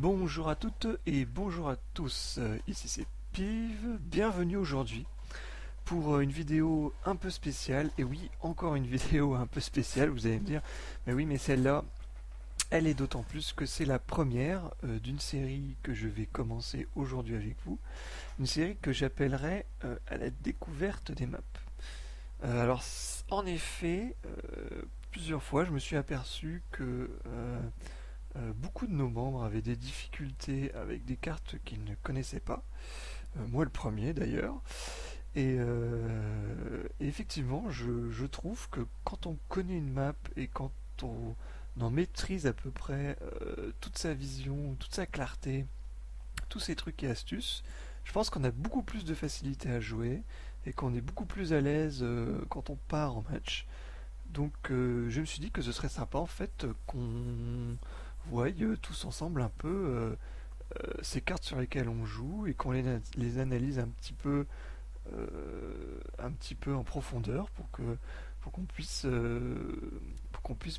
Bonjour à toutes et bonjour à tous, ici c'est Piv, bienvenue aujourd'hui pour une vidéo un peu spéciale, et oui, encore une vidéo un peu spéciale, vous allez me dire, mais oui, mais celle-là, elle est d'autant plus que c'est la première d'une série que je vais commencer aujourd'hui avec vous, une série que j'appellerai à la découverte des maps. En effet, plusieurs fois je me suis aperçu que beaucoup de nos membres avaient des difficultés avec des cartes qu'ils ne connaissaient pas, moi le premier d'ailleurs, et effectivement je trouve que quand on connaît une map et quand on en maîtrise à peu près toute sa vision, toute sa clarté, tous ces trucs et astuces, je pense qu'on a beaucoup plus de facilité à jouer et qu'on est beaucoup plus à l'aise quand on part en match. Donc je me suis dit que ce serait sympa en fait qu'on voie tous ensemble un peu ces cartes sur lesquelles on joue et qu'on les analyse un petit peu en profondeur pour qu'on puisse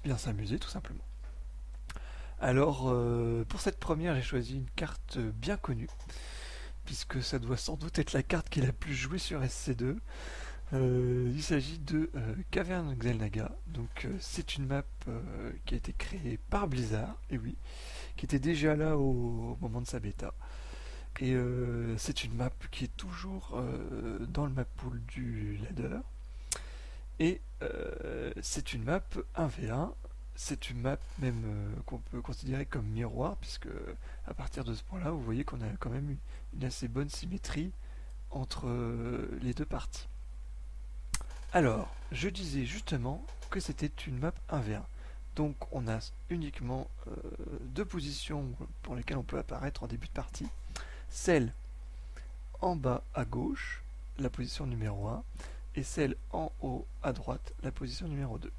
bien s'amuser tout simplement. Alors pour cette première j'ai choisi une carte bien connue puisque ça doit sans doute être la carte qui est la plus jouée sur SC2. Il s'agit de Caverne Xel'Naga. Donc c'est une map qui a été créée par Blizzard, et oui, qui était déjà là au moment de sa bêta. Et c'est une map qui est toujours dans le map pool du ladder. Et c'est une map 1v1. C'est une map même qu'on peut considérer comme miroir, puisque à partir de ce point-là, vous voyez qu'on a quand même une assez bonne symétrie entre les deux parties. Alors, je disais justement que c'était une map 1v1. Donc on a uniquement deux positions pour lesquelles on peut apparaître en début de partie. Celle en bas à gauche, la position numéro 1, et celle en haut à droite, la position numéro 2.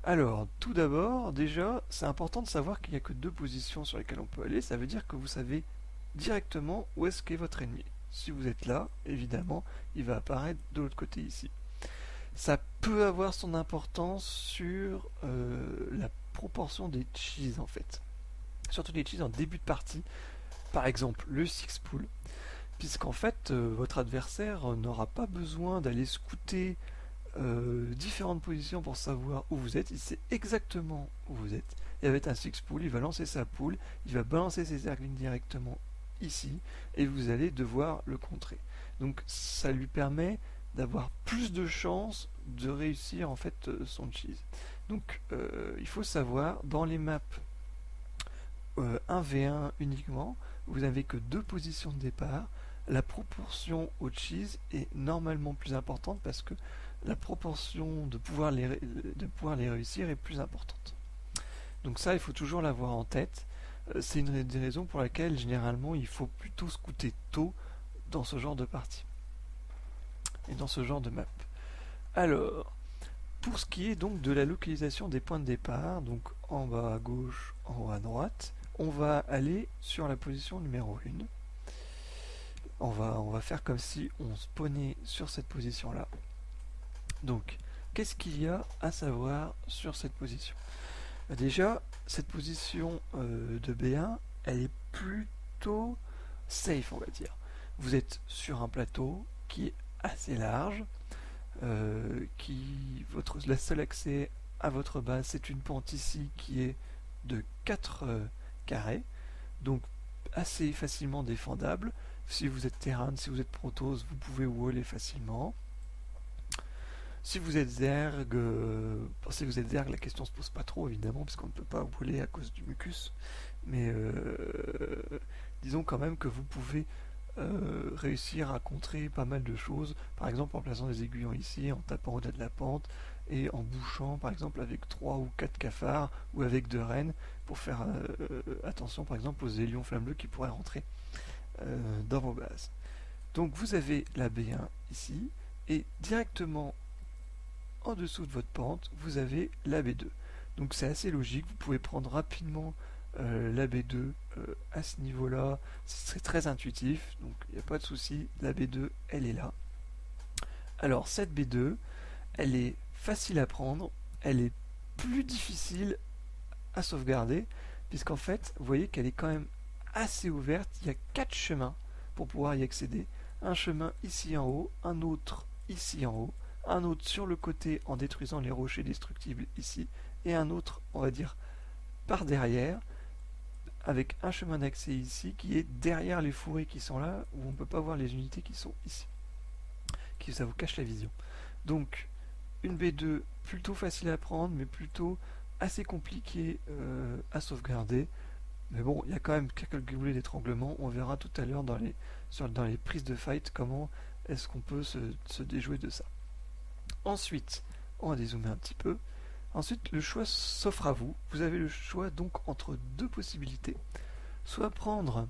Alors, tout d'abord, déjà, c'est important de savoir qu'il n'y a que deux positions sur lesquelles on peut aller. Ça veut dire que vous savez directement où est-ce qu'est votre ennemi. Si vous êtes là, évidemment, il va apparaître de l'autre côté ici. Ça peut avoir son importance sur la proportion des cheese en fait. Surtout les cheese en début de partie. Par exemple, le six pool. Puisqu'en fait, votre adversaire n'aura pas besoin d'aller scouter différentes positions pour savoir où vous êtes. Il sait exactement où vous êtes. Et avec un six pool, il va lancer sa pool, il va balancer ses zerglings directement ici, et vous allez devoir le contrer. Donc ça lui permet d'avoir plus de chances de réussir en fait son cheese. Donc il faut savoir, dans les maps 1v1 uniquement, vous n'avez que deux positions de départ. La proportion au cheese est normalement plus importante parce que la proportion de pouvoir les réussir est plus importante. Donc ça, il faut toujours l'avoir en tête. C'est une des raisons pour laquelle généralement il faut plutôt scouter tôt dans ce genre de partie et dans ce genre de map. Alors, pour ce qui est donc de la localisation des points de départ, donc en bas à gauche, en haut à droite, on va aller sur la position numéro 1. On va faire comme si on spawnait sur cette position-là. Donc, qu'est-ce qu'il y a à savoir sur cette position? Déjà, cette position de B1, elle est plutôt safe, on va dire. Vous êtes sur un plateau qui est assez large, le seul accès à votre base, c'est une pente ici qui est de 4 carrés, donc assez facilement défendable. Si vous êtes Terran, si vous êtes Protoss, vous pouvez waller facilement. Si vous êtes Zerg, la question se pose pas trop évidemment, parce qu'on ne peut pas waller à cause du mucus, mais disons quand même que vous pouvez réussir à contrer pas mal de choses, par exemple en plaçant des aiguillons ici, en tapant au-delà de la pente, et en bouchant par exemple avec 3 ou 4 cafards, ou avec 2 rennes, pour faire attention par exemple aux ailions flammes bleues qui pourraient rentrer dans vos bases. Donc vous avez la B1 ici, et directement en dessous de votre pente, vous avez la B2. Donc c'est assez logique, vous pouvez prendre rapidement la B2 à ce niveau-là, c'est très intuitif, donc il n'y a pas de souci, la B2 elle est là. Alors cette B2, elle est facile à prendre, elle est plus difficile à sauvegarder, puisqu'en fait, vous voyez qu'elle est quand même assez ouverte. Il y a 4 chemins pour pouvoir y accéder. Un chemin ici en haut, un autre ici en haut, un autre sur le côté en détruisant les rochers destructibles ici, et un autre, on va dire, par derrière, avec un chemin d'accès ici qui est derrière les fourrés qui sont là, où on ne peut pas voir les unités qui sont ici, qui ça vous cache la vision. Donc une B2 plutôt facile à prendre, mais plutôt assez compliqué à sauvegarder. Mais bon, il y a quand même quelques boulets d'étranglement. On verra tout à l'heure dans les prises de fight comment est-ce qu'on peut se déjouer de ça. Ensuite, on va dézoomer un petit peu. Ensuite, le choix s'offre à vous. Vous avez le choix donc entre deux possibilités. Soit prendre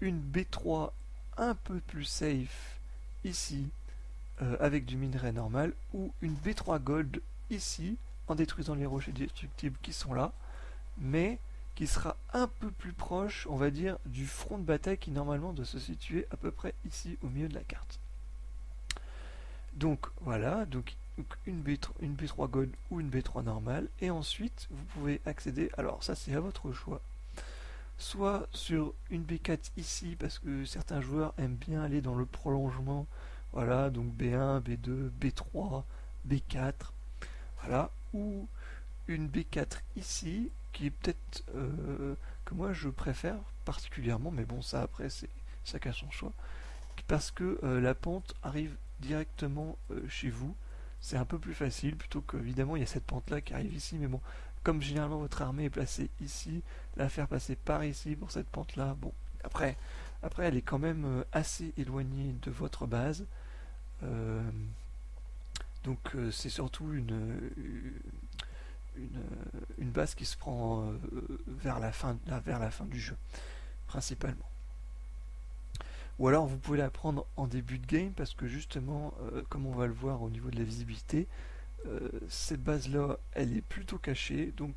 une B3 un peu plus safe ici, avec du minerai normal, ou une B3 Gold ici, en détruisant les rochers destructibles qui sont là, mais qui sera un peu plus proche, on va dire, du front de bataille qui normalement doit se situer à peu près ici au milieu de la carte. Donc voilà, donc une B3 Gold ou une B3 normale, et ensuite vous pouvez accéder, alors ça c'est à votre choix, soit sur une B4 ici, parce que certains joueurs aiment bien aller dans le prolongement, voilà, donc B1, B2, B3, B4, voilà, ou une B4 ici, qui est peut-être que moi je préfère particulièrement, mais bon ça après c'est chacun son choix, parce que la pente arrive directement chez vous, c'est un peu plus facile, plutôt que évidemment il y a cette pente là qui arrive ici, mais bon, comme généralement votre armée est placée ici, la faire passer par ici pour cette pente là, bon, après elle est quand même assez éloignée de votre base, euh, donc c'est surtout une base qui se prend vers la fin du jeu, principalement. Ou alors vous pouvez la prendre en début de game parce que justement, comme on va le voir au niveau de la visibilité, cette base-là, elle est plutôt cachée, donc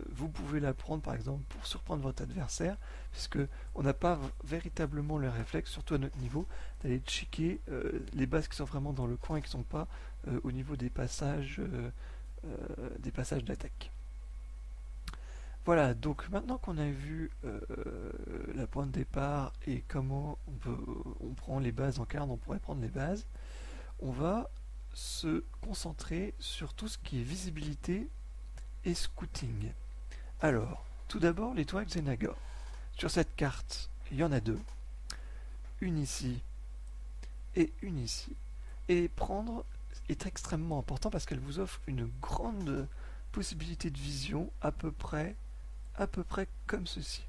vous pouvez la prendre par exemple pour surprendre votre adversaire, puisque on n'a pas véritablement le réflexe, surtout à notre niveau, d'aller checker les bases qui sont vraiment dans le coin et qui ne sont pas au niveau des passages d'attaque. Voilà, donc maintenant qu'on a vu la point de départ et comment on prend les bases en carte, on pourrait prendre les bases, on va se concentrer sur tout ce qui est visibilité et scouting. Alors, tout d'abord les toits Xenaga. Sur cette carte, il y en a deux, une ici et une ici. Et prendre est extrêmement important parce qu'elle vous offre une grande possibilité de vision à peu près comme ceci.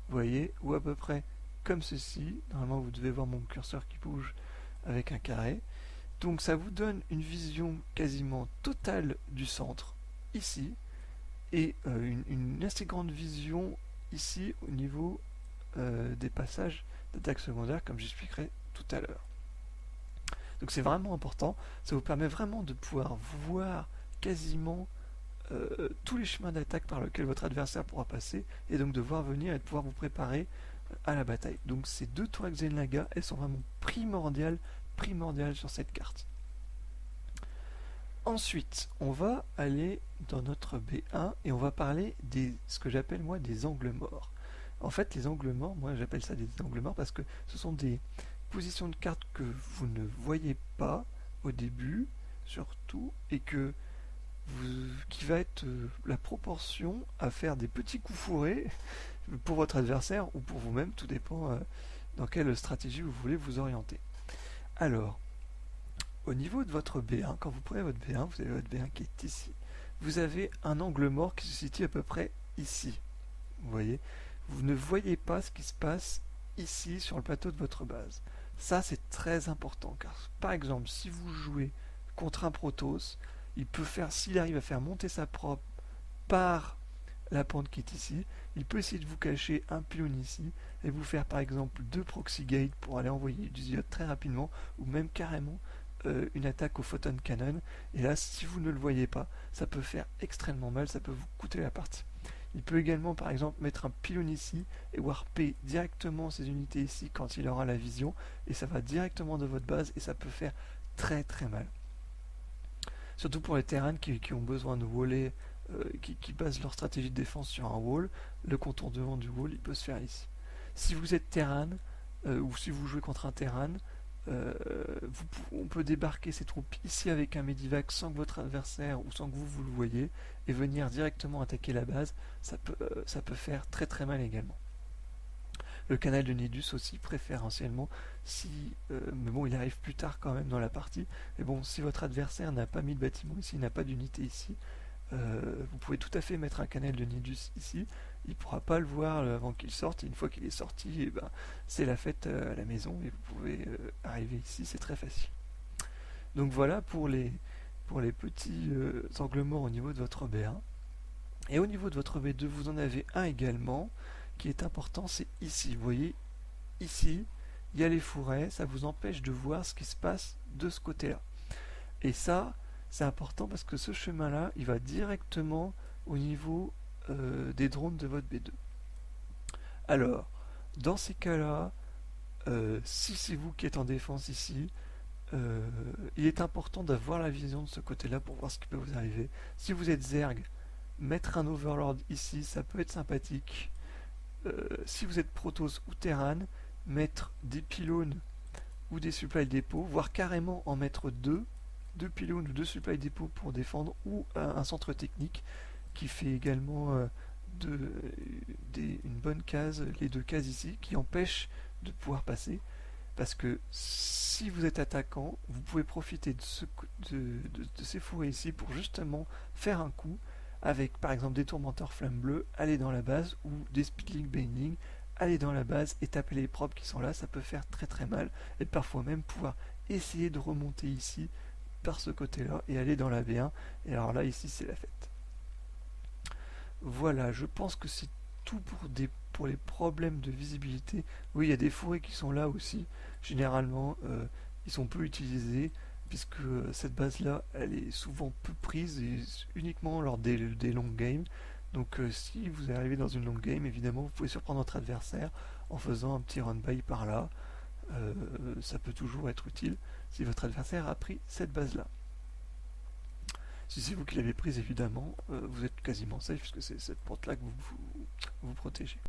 Vous voyez, ou à peu près comme ceci. Normalement, vous devez voir mon curseur qui bouge avec un carré. Donc ça vous donne une vision quasiment totale du centre, ici, et une assez grande vision ici au niveau des passages d'attaque secondaire, comme j'expliquerai tout à l'heure. Donc c'est vraiment important, ça vous permet vraiment de pouvoir voir quasiment tous les chemins d'attaque par lesquels votre adversaire pourra passer, et donc de voir venir et de pouvoir vous préparer à la bataille. Donc ces deux tours Xenaga, elles sont vraiment primordiales sur cette carte. Ensuite, on va aller dans notre B1 et on va parler ce que j'appelle moi des angles morts. En fait, les angles morts, moi j'appelle ça des angles morts parce que ce sont des positions de cartes que vous ne voyez pas au début, surtout, et qui va être la proportion à faire des petits coups fourrés pour votre adversaire ou pour vous-même, tout dépend dans quelle stratégie vous voulez vous orienter. Alors, au niveau de votre B1, quand vous prenez votre B1, vous avez votre B1 qui est ici. Vous avez un angle mort qui se situe à peu près ici. Vous voyez, vous ne voyez pas ce qui se passe ici sur le plateau de votre base. Ça, c'est très important, car par exemple, si vous jouez contre un Protoss, s'il arrive à faire monter sa prop par la pente qui est ici, il peut essayer de vous cacher un pylône ici et vous faire par exemple 2 proxy gates pour aller envoyer du diode très rapidement, ou même carrément une attaque au photon cannon, et là si vous ne le voyez pas, ça peut faire extrêmement mal, ça peut vous coûter la partie. Il peut également par exemple mettre un pylône ici et warper directement ces unités ici quand il aura la vision, et ça va directement de votre base et ça peut faire très très mal. Surtout pour les terrains qui ont besoin de voler qui basent leur stratégie de défense sur un wall, le contournement du wall il peut se faire ici. Si vous êtes Terran, ou si vous jouez contre un Terran, on peut débarquer ses troupes ici avec un Medivac sans que votre adversaire ou sans que vous le voyez et venir directement attaquer la base. Ça peut faire très très mal également. Le canal de Nidus aussi préférentiellement, mais bon, il arrive plus tard quand même dans la partie. Mais bon, si votre adversaire n'a pas mis de bâtiment ici, n'a pas d'unité ici, vous pouvez tout à fait mettre un canal de Nidus ici. Il ne pourra pas le voir avant qu'il sorte. Et une fois qu'il est sorti, et ben, c'est la fête à la maison et vous pouvez arriver ici, c'est très facile. Donc voilà pour les petits angles morts au niveau de votre B1. Et au niveau de votre B2, vous en avez un également qui est important, c'est ici. Vous voyez, ici, il y a les fourrés, ça vous empêche de voir ce qui se passe de ce côté-là. Et ça, c'est important parce que ce chemin-là, il va directement au niveau des drones de votre B2. Alors, dans ces cas-là, si c'est vous qui êtes en défense ici, il est important d'avoir la vision de ce côté-là pour voir ce qui peut vous arriver. Si vous êtes Zerg, mettre un Overlord ici, ça peut être sympathique. Si vous êtes Protoss ou Terran, mettre des pylônes ou des supply dépôts, voire carrément en mettre deux pylônes ou deux supply dépôts pour défendre, ou un centre technique qui fait également une bonne case, les deux cases ici, qui empêchent de pouvoir passer. Parce que si vous êtes attaquant, vous pouvez profiter de ces fourrés ici pour justement faire un coup avec par exemple des tourmenteurs flammes bleues, aller dans la base, ou des speedling binding, aller dans la base et taper les probes qui sont là, ça peut faire très très mal, et parfois même pouvoir essayer de remonter ici par ce côté là et aller dans la B1, et alors là ici c'est la fête. Voilà, je pense que c'est tout pour les problèmes de visibilité. Oui, il y a des fourrés qui sont là aussi, généralement ils sont peu utilisés, puisque cette base là elle est souvent peu prise et uniquement lors des long games. Donc si vous arrivez dans une long game, évidemment vous pouvez surprendre votre adversaire en faisant un petit run by par là. Ça peut toujours être utile si votre adversaire a pris cette base là. Si c'est vous qui l'avez prise, évidemment, vous êtes quasiment safe puisque c'est cette porte là que vous protégez.